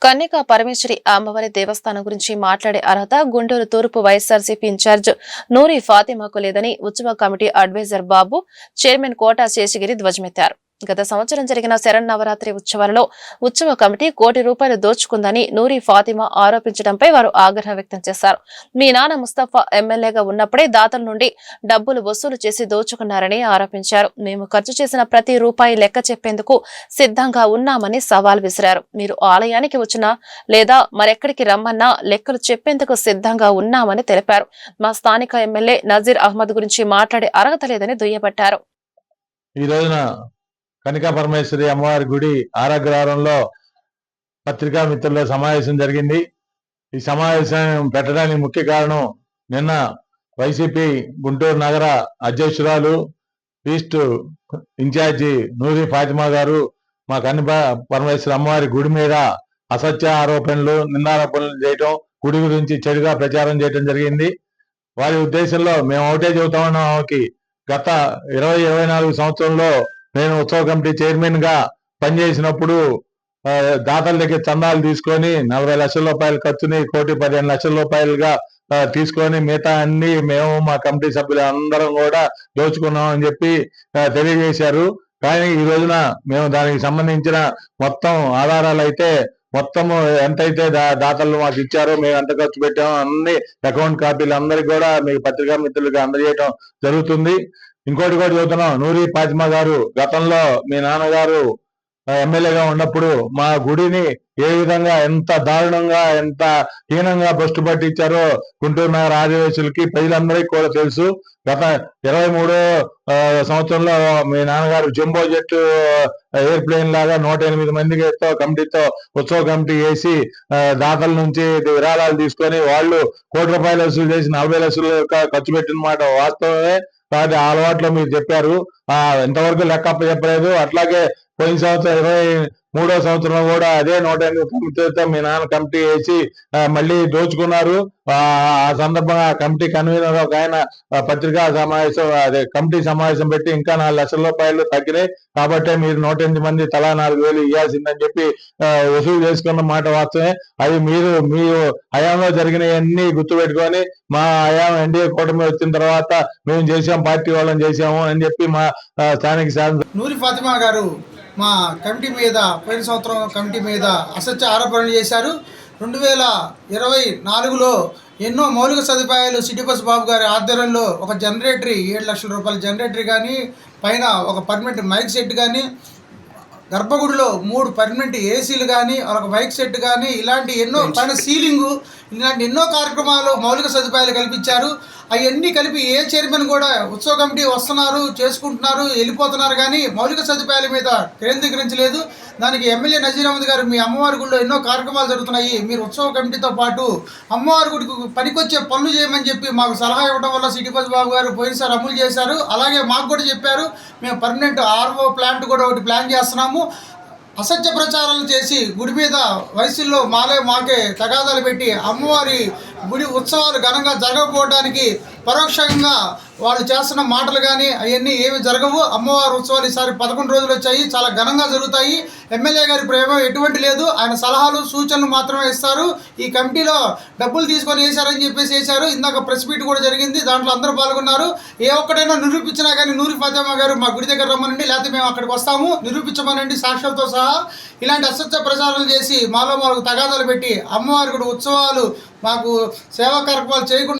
కన్యకా పరమేశ్వరి అమ్మవారి దేవస్థానం గురించి మాట్లాడే అర్హత గుంటూరు తూర్పు వైఎస్ఆర్సీపీ ఇన్ఛార్జ్ నూరి ఫాతిమాకు లేదని ఉత్సవ కమిటీ అడ్వైజర్ బాబు చైర్మన్ కోట శేషగిరి ధ్వజమెత్తారు. గత సంవత్సరం జరిగిన శరన్నవరాత్రి ఉత్సవాలలో ఉత్సవ కమిటీ ₹1 కోటి దోచుకుందని నూరి ఫాతిమా ఆరోపించడంపై వారు ఆగ్రహం వ్యక్తం చేశారు. మీ నాన్న ముస్తఫా ఎమ్మెల్యేగా ఉన్నప్పుడే దాతల నుండి డబ్బులు వసూలు చేసి దోచుకున్నారని ఆరోపించారు. మేము ఖర్చు చేసిన ప్రతి రూపాయి లెక్క చెప్పేందుకు సిద్ధంగా ఉన్నామని సవాల్ విసిరారు. మీరు ఆలయానికి వచ్చినా లేదా మరెక్కడికి రమ్మన్నా లెక్కలు చెప్పేందుకు సిద్ధంగా ఉన్నామని తెలిపారు. మా స్థానిక ఎమ్మెల్యే నజీర్ అహ్మద్ గురించి మాట్లాడే అర్హత లేదని దుయ్యబట్టారు. కనికా పరమేశ్వరి అమ్మవారి గుడి ఆరాగ్రహారంలో పత్రికా మిత్రుల సమావేశం జరిగింది. ఈ సమావేశం పెట్టడానికి ముఖ్య కారణం నిన్న వైసీపీ గుంటూరు నగర అధ్యక్షురాలు ఈస్ట్ ఇన్ఛార్జి నూరి ఫాతిమా గారు మా కనికా పరమేశ్వరి అమ్మవారి గుడి మీద అసత్య ఆరోపణలు నిందారోపణలు చేయటం, గుడి గురించి చెడుగా ప్రచారం చేయడం జరిగింది. వారి ఉద్దేశంలో మేము ఒకటే చెబుతా ఉన్నాం. ఆమెకి గత 20-24 సంవత్సరంలో నేను ఉత్సవ కమిటీ చైర్మన్ గా పనిచేసినప్పుడు దాతల దగ్గర చందాలు తీసుకొని 40 లక్షల రూపాయలు ఖర్చుని ₹1,15,00,000గా తీసుకొని మిగతా అన్ని మేము మా కమిటీ సభ్యులు అందరం కూడా దోచుకున్నాం అని చెప్పి తెలియజేశారు. కానీ ఈ రోజున మేము దానికి సంబంధించిన మొత్తం ఆధారాలు అయితే మొత్తము ఎంతైతే దాతలు మాకు ఇచ్చారో మేము ఎంత ఖర్చు పెట్టామో అన్ని అకౌంట్ కాపీలు అందరికి కూడా మీకు పత్రికా మిత్రులుగా అందజేయడం జరుగుతుంది. ఇంకోటి కూడా చూస్తున్నాం, నూరి ఫాతిమా గారు గతంలో మీ నాన్నగారు ఎమ్మెల్యేగా ఉన్నప్పుడు మా గుడిని ఏ విధంగా ఎంత దారుణంగా ఎంత హీనంగా భ్రష్టు పట్టించారో గుంటూరు నగర ఆదివాసులకి ప్రజలందరికీ కూడా తెలుసు. గత 23వ సంవత్సరంలో మీ నాన్నగారు జంబో జెట్ ఎయిర్ప్లేన్ లాగా 108 మందితో కమిటీతో ఉత్సవ కమిటీ వేసి దాతల నుంచి విరాళాలు తీసుకొని వాళ్ళు ₹1 కోటి వసూలు చేసి 40 లక్షలు ఖర్చు పెట్టిన మాట వాస్తవమే. కాబట్టి ఆ అలవాట్లో మీరు చెప్పారు, ఇంతవరకు లెక్క చెప్పలేదు. అట్లాగే పోయిన సంవత్సరం 23వ సంవత్సరంలో కూడా అదే 108 కమిటీతో మీ నాన్న కమిటీ వేసి మళ్ళీ దోచుకున్నారు. ఆ సందర్భంగా కమిటీ కన్వీనర్ ఒక ఆయన పత్రికా సమావేశం అదే కమిటీ సమావేశం పెట్టి ఇంకా ₹4 లక్షల తగ్గినాయి కాబట్టి మీరు 108 మంది తలా 4,000 ఇవ్వాల్సిందని చెప్పి వసూలు చేసుకున్న మాట వాస్తవమే. అది మీరు మీ హయాంలో జరిగినవన్నీ గుర్తుపెట్టుకొని మా హయాం ఎన్డీఏ కూటమి వచ్చిన తర్వాత మేము చేసాం, పార్టీ వాళ్ళని చేసాము అని చెప్పి మా స్థానిక నూరి ఫాతిమా గారు మా కమిటీ మీద పోయిన సంవత్సరం కమిటీ మీద అసత్య ఆరోపణలు చేశారు. 2024లో ఎన్నో మౌలిక సదుపాయాలు సిటీ బస్ బాబు గారి ఆధ్వర్యంలో ఒక జనరేటరీ ₹7 లక్షల జనరేటరీ కానీ, పైన ఒక పర్మనెంట్ మైక్ సెట్ కానీ, గర్భగుడిలో 3 పర్మనెంట్ ఏసీలు కానీ, ఒక మైక్ సెట్ కానీ, ఇలాంటి ఎన్నో పైన సీలింగు, ఇలాంటి ఎన్నో కార్యక్రమాలు మౌలిక సదుపాయాలు కల్పించారు. అవన్నీ కలిపి ఏ చైర్మన్ కూడా ఉత్సవ కమిటీ వస్తున్నారు, చేసుకుంటున్నారు, వెళ్ళిపోతున్నారు, కానీ మౌలిక సదుపాయాల మీద కేంద్రీకరించలేదు. దానికి ఎమ్మెల్యే నజీర్ అహ్మద్ గారు మీ అమ్మవారి గుడిలో ఎన్నో కార్యక్రమాలు జరుగుతున్నాయి, మీరు ఉత్సవ కమిటీతో పాటు అమ్మవారి గుడికి పనికొచ్చే పనులు చేయమని చెప్పి మాకు సలహా ఇవ్వడం వల్ల సిటీ బస్ బాబు గారు పోయినసారి అమలు చేశారు. అలాగే మాకు కూడా చెప్పారు, మేము పర్మనెంట్ ఆర్ఓ ప్లాంట్ కూడా ఒకటి ప్లాన్ చేస్తున్నాము. అసత్య ప్రచారాలు చేసి గుడి మీద వయసుల్లో మాకే తగాదాలు పెట్టి అమ్మవారి గుడి ఉత్సవాలు ఘనంగా జరగకపోవడానికి పరోక్షంగా వాళ్ళు చేస్తున్న మాటలు కానీ అవన్నీ ఏమి జరగవు. అమ్మవారి ఉత్సవాలు ఈసారి 11 రోజులు వచ్చాయి, చాలా ఘనంగా జరుగుతాయి. ఎమ్మెల్యే గారి ప్రేమ ఎటువంటి లేదు, ఆయన సలహాలు సూచనలు మాత్రమే ఇస్తారు. ఈ కమిటీలో డబ్బులు తీసుకొని వేశారని చెప్పేసి వేశారు. ఇందాక ప్రెస్ మీట్ కూడా జరిగింది, దాంట్లో అందరూ పాల్గొన్నారు. ఏ ఒక్కడైనా నిరూపించినా కానీ నూరి ఫాతిమా గారు మా గుడి దగ్గర రమ్మనండి, లేకపోతే మేము అక్కడికి వస్తాము, నిరూపించమనండి సాక్ష్యాలతో సహా. ఇలాంటి అసత్య ప్రచారాలు చేసి మాకు తగాదాలు పెట్టి అమ్మవారి గుడి ఉత్సవాలు మాకు సేవా కార్యక్రమాలు చేయకుండా